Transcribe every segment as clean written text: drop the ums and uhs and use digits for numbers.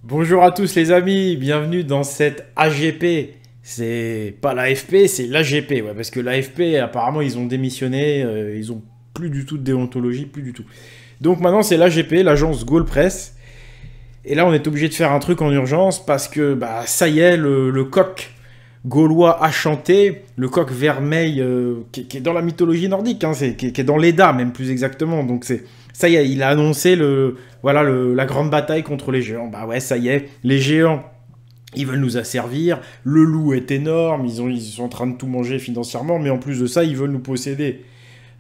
Bonjour à tous les amis, bienvenue dans cette AGP. C'est pas l'AFP, c'est l'AGP, ouais, parce que l'AFP, apparemment, ils ont démissionné, ils ont plus du tout de déontologie, plus du tout. Donc maintenant, c'est l'AGP, l'agence Gaulle Presse. Et là, on est obligé de faire un truc en urgence parce que, bah, ça y est, le coq gaulois a chanté, le coq vermeil qui est dans la mythologie nordique, hein, qui est dans l'Edda, même plus exactement. Donc ça y est, il a annoncé la grande bataille contre les géants. Bah ouais, ça y est, les géants, ils veulent nous asservir, le loup est énorme, ils sont en train de tout manger financièrement, mais en plus de ça, ils veulent nous posséder.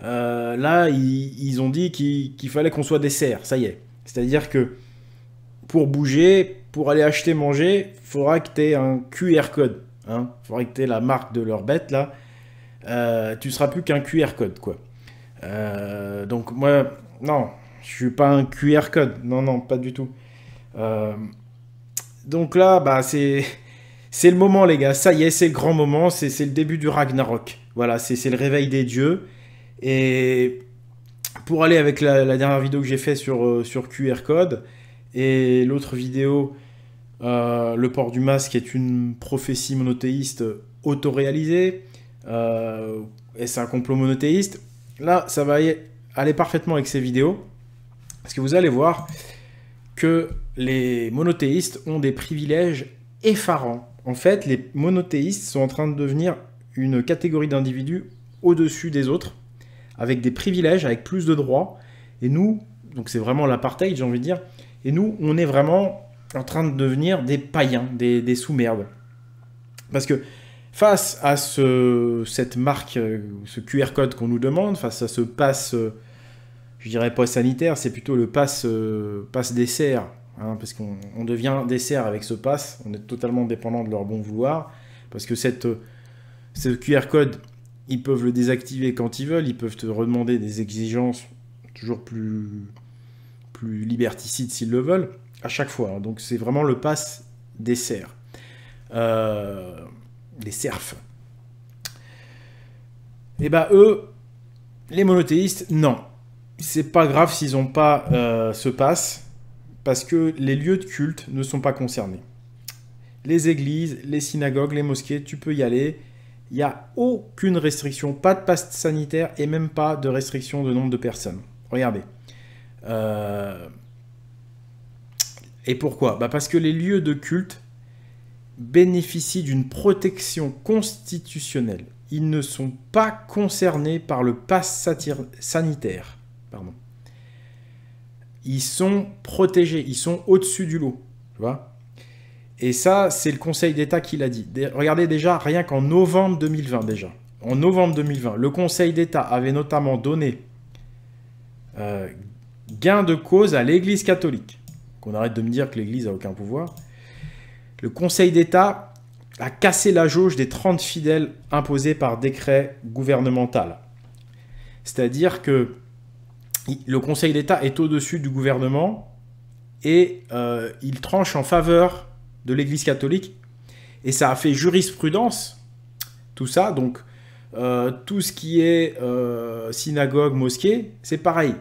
Là, ils ont dit qu'il fallait qu'on soit des cerfs, ça y est. C'est-à-dire que pour bouger, pour aller acheter manger, il faudra que tu aies un QR code. Hein. Il faudra que tu aies la marque de leur bête, là. Tu seras plus qu'un QR code, quoi. Donc moi, non, je suis pas un QR code. Non, non, pas du tout. Euh, donc là, bah c'est le moment, les gars. Ça y est, c'est le grand moment. C'est le début du Ragnarok. Voilà, c'est le réveil des dieux. Et pour aller avec la dernière vidéo que j'ai fait sur QR code et l'autre vidéo, le port du masque est une prophétie monothéiste autoréalisée. Et c'est un complot monothéiste. Là, ça va aller parfaitement avec ces vidéos. Parce que vous allez voir que les monothéistes ont des privilèges effarants. En fait, les monothéistes sont en train de devenir une catégorie d'individus au-dessus des autres, avec des privilèges, avec plus de droits. Et nous, donc c'est vraiment l'apartheid, j'ai envie de dire, et nous, on est vraiment en train de devenir des païens, des sous-merdes. Parce que face à cette marque, ce QR code qu'on nous demande, face à ce pass, je dirais pas sanitaire, c'est plutôt le pass dessert, hein, parce qu'on devient dessert avec ce pass, on est totalement dépendant de leur bon vouloir, parce que ce QR code, ils peuvent le désactiver quand ils veulent, ils peuvent te redemander des exigences toujours plus liberticides s'ils le veulent, à chaque fois. Hein. Donc c'est vraiment le pass dessert. Les serfs. Et bah eux, les monothéistes, non. C'est pas grave s'ils n'ont pas ce pass, parce que les lieux de culte ne sont pas concernés. Les églises, les synagogues, les mosquées, tu peux y aller. Il n'y a aucune restriction, pas de passe sanitaire et même pas de restriction de nombre de personnes. Regardez. Et pourquoi? Bah parce que les lieux de culte bénéficient d'une protection constitutionnelle. Ils ne sont pas concernés par le pass sanitaire. Pardon. Ils sont protégés, ils sont au-dessus du lot. Tu vois? Et ça, c'est le Conseil d'État qui l'a dit. Regardez déjà, rien qu'en novembre 2020 déjà. En novembre 2020, le Conseil d'État avait notamment donné gain de cause à l'Église catholique. Qu'on arrête de me dire que l'Église n'a aucun pouvoir. Le Conseil d'État a cassé la jauge des 30 fidèles imposés par décret gouvernemental. C'est-à-dire que le Conseil d'État est au-dessus du gouvernement et il tranche en faveur de l'Église catholique. Et ça a fait jurisprudence, tout ça. Donc, tout ce qui est synagogue, mosquée, c'est pareil.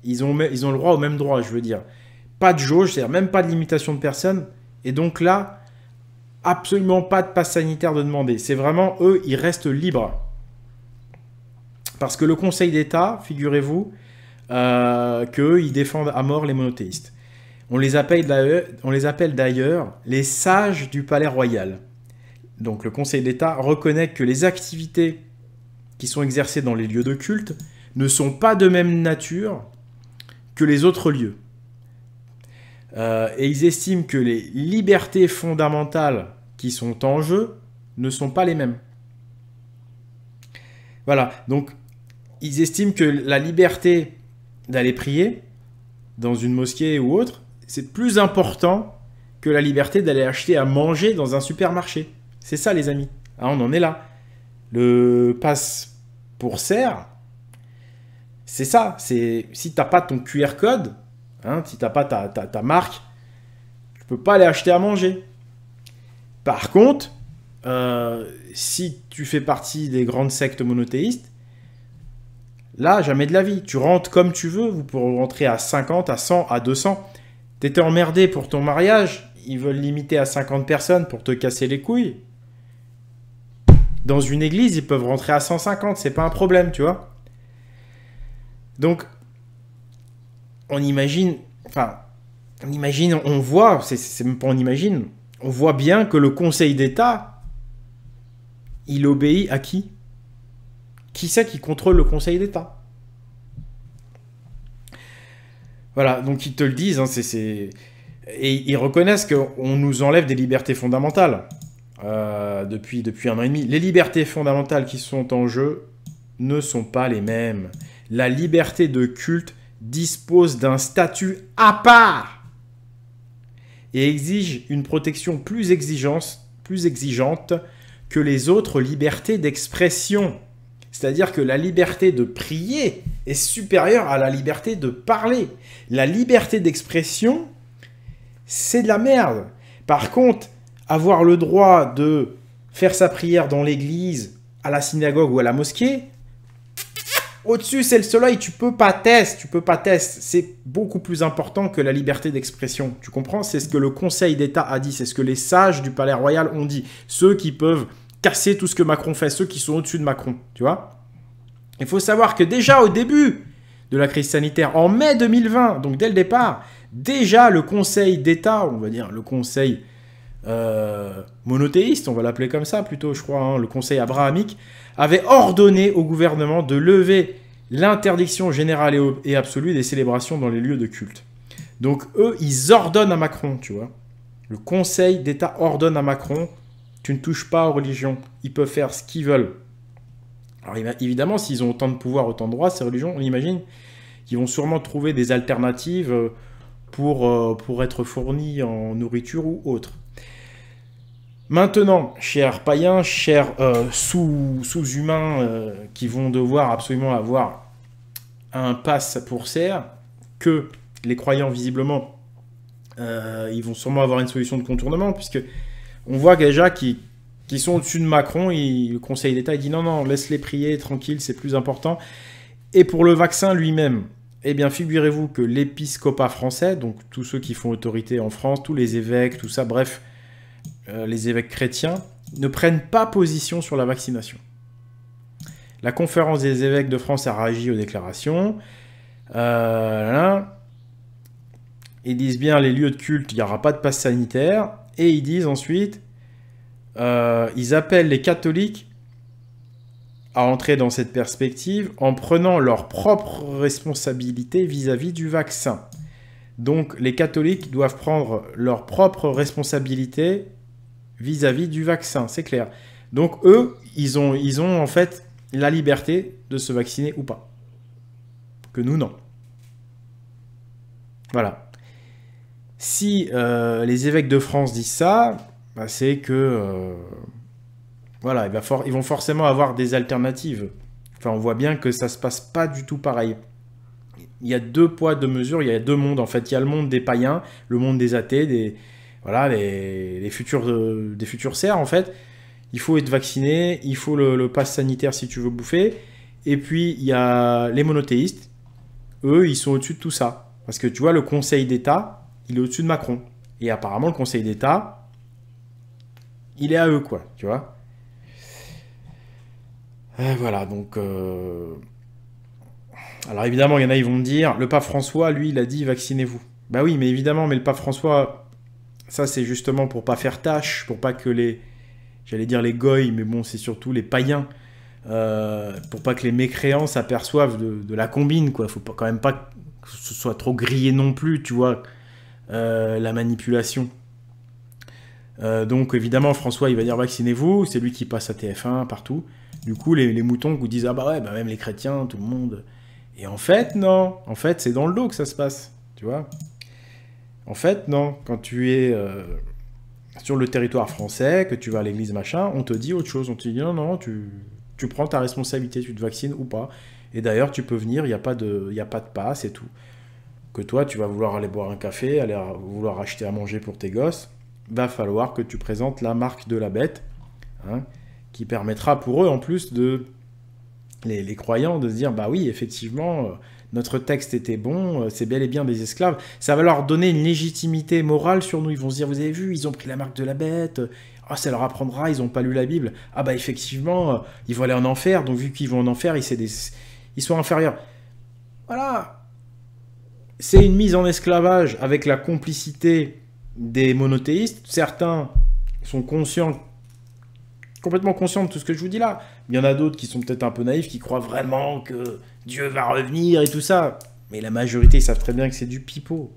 Ils ont le droit au même droit, je veux dire. Pas de jauge, c'est-à-dire même pas de limitation de personnes. Et donc là, absolument pas de passe sanitaire de demander. C'est vraiment, eux, ils restent libres. Parce que le Conseil d'État, figurez-vous, qu'eux, ils défendent à mort les monothéistes. On les appelle d'ailleurs les sages du palais royal. Donc le Conseil d'État reconnaît que les activités qui sont exercées dans les lieux de culte ne sont pas de même nature que les autres lieux. Et ils estiment que les libertés fondamentales qui sont en jeu ne sont pas les mêmes. Voilà, donc ils estiment que la liberté d'aller prier dans une mosquée ou autre, c'est plus important que la liberté d'aller acheter à manger dans un supermarché. C'est ça, les amis. Ah, on en est là. Le pass pour cerf, c'est ça. Si t'as pas ton QR code, hein, si t'as pas ta marque, tu peux pas aller acheter à manger. Par contre, si tu fais partie des grandes sectes monothéistes, là, jamais de la vie. Tu rentres comme tu veux. Vous pourrez rentrer à 50, à 100, à 200. T'étais emmerdé pour ton mariage, ils veulent limiter à 50 personnes pour te casser les couilles. Dans une église, ils peuvent rentrer à 150, c'est pas un problème, tu vois. Donc, on imagine, on voit, c'est même pas on imagine, on voit bien que le Conseil d'État, il obéit à qui? Qui c'est qui contrôle le Conseil d'État? Voilà, donc ils te le disent, hein, et ils reconnaissent qu'on nous enlève des libertés fondamentales depuis 1 an et demi. Les libertés fondamentales qui sont en jeu ne sont pas les mêmes. La liberté de culte dispose d'un statut à part et exige une protection plus exigeante que les autres libertés d'expression. C'est-à-dire que la liberté de prier est supérieure à la liberté de parler. La liberté d'expression, c'est de la merde. Par contre, avoir le droit de faire sa prière dans l'église, à la synagogue ou à la mosquée, au-dessus, c'est le soleil, tu peux pas tester. C'est beaucoup plus important que la liberté d'expression. Tu comprends? C'est ce que le Conseil d'État a dit, c'est ce que les sages du Palais Royal ont dit. Ceux qui peuvent casser tout ce que Macron fait, ceux qui sont au-dessus de Macron, tu vois. Il faut savoir que déjà au début de la crise sanitaire, en mai 2020, donc dès le départ, déjà le Conseil d'État, on va dire le Conseil monothéiste, on va l'appeler comme ça plutôt, je crois, hein, le Conseil abrahamique, avait ordonné au gouvernement de lever l'interdiction générale et absolue des célébrations dans les lieux de culte. Donc eux, ils ordonnent à Macron, tu vois. Le Conseil d'État ordonne à Macron, tu ne touches pas aux religions, ils peuvent faire ce qu'ils veulent. Alors évidemment, s'ils ont autant de pouvoir, autant de droits, ces religions, on imagine qu'ils vont sûrement trouver des alternatives pour être fournis en nourriture ou autre. Maintenant, chers païens, chers sous-humains qui vont devoir absolument avoir un pass pour serre, que les croyants, visiblement, ils vont sûrement avoir une solution de contournement, puisque on voit déjà qu'ils sont au-dessus de Macron, le Conseil d'État il dit non, laisse-les prier, tranquille, c'est plus important. Et pour le vaccin lui-même, eh bien, figurez-vous que l'épiscopat français, donc tous ceux qui font autorité en France, tous les évêques, tout ça, bref, les évêques chrétiens, ne prennent pas position sur la vaccination. La conférence des évêques de France a réagi aux déclarations. Ils disent bien les lieux de culte, il n'y aura pas de passe sanitaire. Et ils disent ensuite, ils appellent les catholiques à entrer dans cette perspective en prenant leurs propres responsabilités vis-à-vis du vaccin. Donc les catholiques doivent prendre leurs propres responsabilités vis-à-vis du vaccin, c'est clair. Donc eux, ils ont en fait la liberté de se vacciner ou pas. Que nous, non. Voilà. Si les évêques de France disent ça, bah, c'est que voilà, ils vont forcément avoir des alternatives. Enfin, on voit bien que ça se passe pas du tout pareil. Il y a deux poids, deux mesures, il y a deux mondes en fait. Il y a le monde des païens, le monde des athées, des futurs serfs en fait. Il faut être vacciné, il faut le pass sanitaire si tu veux bouffer. Et puis il y a les monothéistes, eux ils sont au-dessus de tout ça. Parce que tu vois, le Conseil d'État, il est au-dessus de Macron. Et apparemment le Conseil d'État, il est à eux quoi, tu vois. Voilà, donc... Alors évidemment, il y en a, ils vont me dire, le pape François, lui, il a dit vaccinez-vous. Bah oui, mais évidemment, mais le pape François, ça c'est justement pour pas faire tâche, pour pas que j'allais dire les goïs, mais bon, c'est surtout les païens, pour pas que les mécréants s'aperçoivent de la combine, quoi. Faut quand même pas que ce soit trop grillé non plus, tu vois, la manipulation. Donc évidemment, François, il va dire vaccinez-vous, c'est lui qui passe à TF1 partout. Du coup, les moutons vous disent ah bah ouais, bah même les chrétiens, tout le monde. Et en fait, non. En fait, c'est dans le dos que ça se passe, tu vois. En fait, non. Quand tu es sur le territoire français, que tu vas à l'église, machin, on te dit autre chose. On te dit non, tu prends ta responsabilité, tu te vaccines ou pas. Et d'ailleurs, tu peux venir, il n'y a pas de passe et tout. Que toi, tu vas vouloir aller boire un café, vouloir acheter à manger pour tes gosses, va falloir que tu présentes la marque de la bête, hein, qui permettra pour eux, en plus, de les croyants, de se dire, bah oui, effectivement, notre texte était bon, c'est bel et bien des esclaves. Ça va leur donner une légitimité morale sur nous. Ils vont se dire, vous avez vu, ils ont pris la marque de la bête, ah, ça leur apprendra, ils n'ont pas lu la Bible. Ah bah effectivement, ils vont aller en enfer, donc vu qu'ils vont en enfer, ils sont inférieurs. Voilà. C'est une mise en esclavage avec la complicité des monothéistes. Certains sont conscients, complètement conscients de tout ce que je vous dis là. Il y en a d'autres qui sont peut-être un peu naïfs, qui croient vraiment que Dieu va revenir et tout ça. Mais la majorité, ils savent très bien que c'est du pipeau.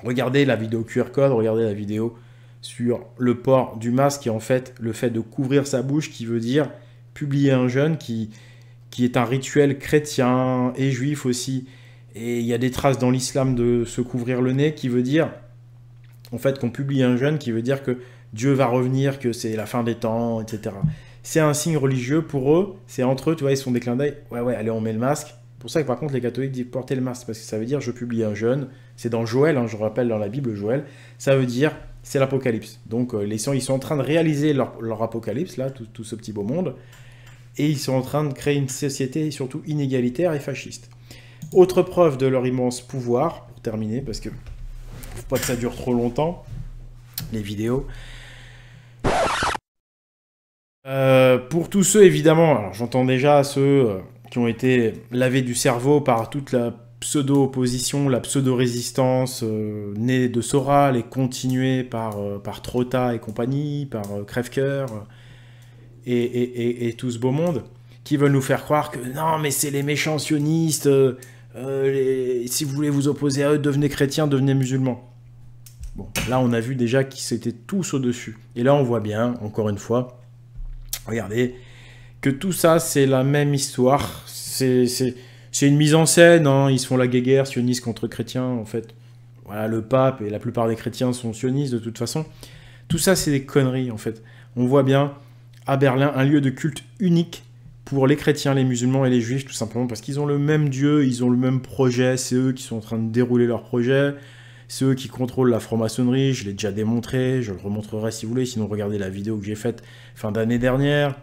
Regardez la vidéo QR code, regardez la vidéo sur le port du masque et en fait le fait de couvrir sa bouche qui veut dire publier un jeûne qui est un rituel chrétien et juif aussi. Et il y a des traces dans l'islam de se couvrir le nez qui veut dire en fait qu'on publie un jeûne qui veut dire que Dieu va revenir, que c'est la fin des temps, etc. C'est un signe religieux pour eux, c'est entre eux, tu vois, ils se font des clins d'œil. Ouais, allez, on met le masque. C'est pour ça que par contre les catholiques disent porter le masque, parce que ça veut dire je publie un jeûne. C'est dans Joël, hein, je rappelle dans la Bible Joël. Ça veut dire c'est l'apocalypse. Donc ils sont en train de réaliser leur apocalypse, là, tout ce petit beau monde. Et ils sont en train de créer une société surtout inégalitaire et fasciste. Autre preuve de leur immense pouvoir, pour terminer, parce que faut pas que ça dure trop longtemps, les vidéos. Pour tous ceux, évidemment, alors j'entends déjà ceux qui ont été lavés du cerveau par toute la pseudo-opposition, la pseudo-résistance née de Soral et continuée par Trotta et compagnie, par Crèvecoeur et tout ce beau monde, qui veulent nous faire croire que non, mais c'est les méchants sionistes, si vous voulez vous opposer à eux, devenez chrétiens, devenez musulmans. Bon, là on a vu déjà qu'ils étaient tous au-dessus. Et là on voit bien, encore une fois, regardez, que tout ça c'est la même histoire, c'est une mise en scène, hein. Ils se font la guéguerre sioniste contre chrétiens, en fait. Voilà, le pape et la plupart des chrétiens sont sionistes de toute façon. Tout ça c'est des conneries en fait. On voit bien à Berlin un lieu de culte unique pour les chrétiens, les musulmans et les juifs, tout simplement parce qu'ils ont le même Dieu, ils ont le même projet, c'est eux qui sont en train de dérouler leur projet, c'est eux qui contrôlent la franc-maçonnerie, je l'ai déjà démontré, je le remontrerai si vous voulez, sinon regardez la vidéo que j'ai faite fin d'année dernière.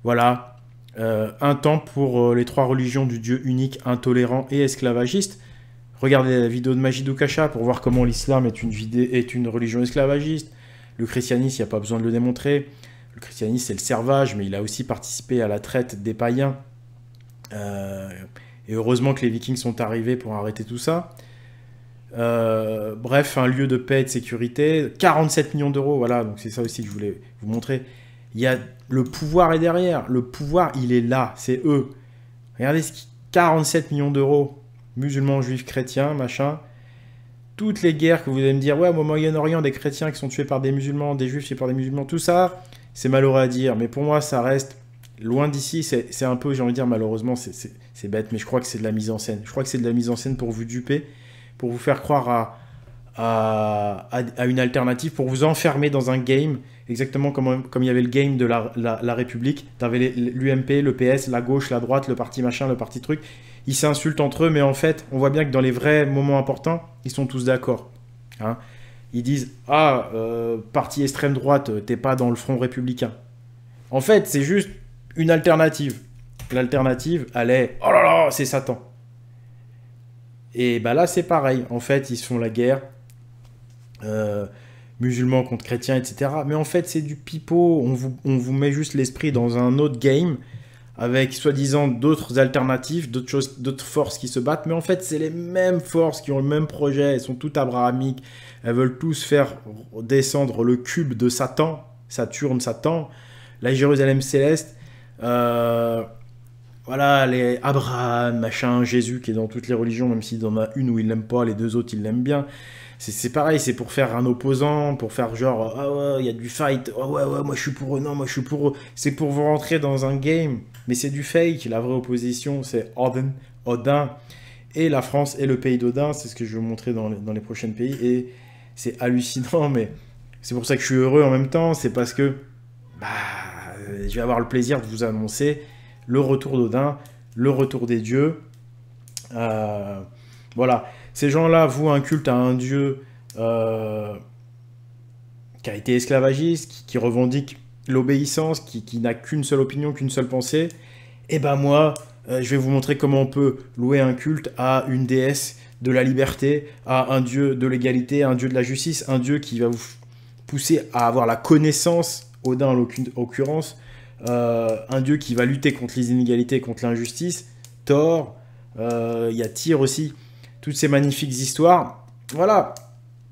Voilà, un temps pour les trois religions du Dieu unique, intolérant et esclavagiste. Regardez la vidéo de Majidou Kacha pour voir comment l'islam est une religion esclavagiste. Le christianisme, il n'y a pas besoin de le démontrer. Le christianisme, c'est le servage, mais il a aussi participé à la traite des païens. Et heureusement que les Vikings sont arrivés pour arrêter tout ça. Bref, un lieu de paix et de sécurité. 47 millions d'euros, voilà, donc c'est ça aussi que je voulais vous montrer. Il y a le pouvoir est derrière. Le pouvoir, il est là, c'est eux. Regardez 47 millions d'euros. Musulmans, juifs, chrétiens, machin. Toutes les guerres que vous allez me dire, ouais, au Moyen-Orient, des chrétiens qui sont tués par des musulmans, des juifs tués par des musulmans, tout ça, c'est malheureux à dire. Mais pour moi, ça reste loin d'ici. C'est un peu, j'ai envie de dire, malheureusement, c'est bête, mais je crois que c'est de la mise en scène. Je crois que c'est de la mise en scène pour vous duper, pour vous faire croire à une alternative, pour vous enfermer dans un game, exactement comme il y avait le game de la République. Tu avais l'UMP, le PS, la gauche, la droite, le parti machin, le parti truc. Ils s'insultent entre eux, mais en fait, on voit bien que dans les vrais moments importants, ils sont tous d'accord. Hein. Ils disent « Ah, parti extrême droite, t'es pas dans le front républicain. » En fait, c'est juste une alternative. L'alternative, elle est « Oh là là, c'est Satan !» Et bah là, c'est pareil. En fait, ils se font la guerre. Musulmans contre chrétiens, etc. Mais en fait, c'est du pipeau. On vous met juste l'esprit dans un autre game avec soi-disant d'autres alternatives, d'autres forces qui se battent. Mais en fait, c'est les mêmes forces qui ont le même projet. Elles sont toutes abrahamiques. Elles veulent tous faire descendre le cube de Satan. Saturne, Satan. La Jérusalem céleste. Voilà, les Abraham, machin, Jésus qui est dans toutes les religions, même s'il y en a une où il l'aime pas, les deux autres, il l'aiment bien. C'est pareil, c'est pour faire un opposant, pour faire genre, ah ouais, il y a du fight, ah ouais, moi je suis pour eux, non, moi je suis pour eux. C'est pour vous rentrer dans un game, mais c'est du fake. La vraie opposition, c'est Odin, et la France est le pays d'Odin, c'est ce que je vais vous montrer dans les prochains pays, et c'est hallucinant, mais c'est pour ça que je suis heureux en même temps, c'est parce que je vais avoir le plaisir de vous annoncer le retour d'Odin, le retour des dieux. Voilà. Ces gens-là vouent un culte à un dieu qui a été esclavagiste, qui revendique l'obéissance, qui n'a qu'une seule opinion, qu'une seule pensée. Et ben moi, je vais vous montrer comment on peut louer un culte à une déesse de la liberté, à un dieu de l'égalité, un dieu de la justice, un dieu qui va vous pousser à avoir la connaissance, Odin en l'occurrence, un dieu qui va lutter contre les inégalités, contre l'injustice, Thor, il y a Tyr aussi, toutes ces magnifiques histoires. Voilà,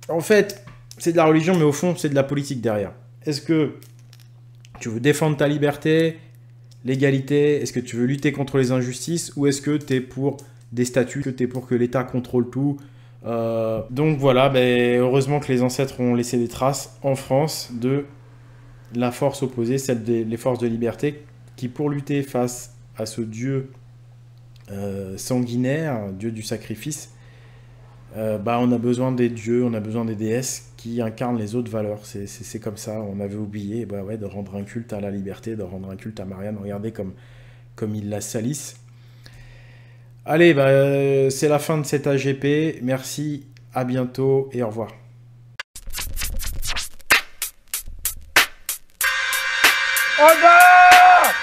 en fait, c'est de la religion, mais au fond, c'est de la politique derrière. Est-ce que tu veux défendre ta liberté, l'égalité? Est-ce que tu veux lutter contre les injustices? Ou est-ce que tu es pour des statuts, que tu es pour que l'État contrôle tout? Donc voilà, ben, heureusement que les ancêtres ont laissé des traces en France de la force opposée, celle des forces de liberté, qui pour lutter face à ce dieu sanguinaire, dieu du sacrifice, bah, on a besoin des dieux, on a besoin des déesses qui incarnent les autres valeurs. C'est comme ça, on avait oublié bah ouais, de rendre un culte à la liberté, de rendre un culte à Marianne. Regardez comme ils la salissent. Allez, bah, c'est la fin de cet AGP. Merci, à bientôt et au revoir. Au revoir!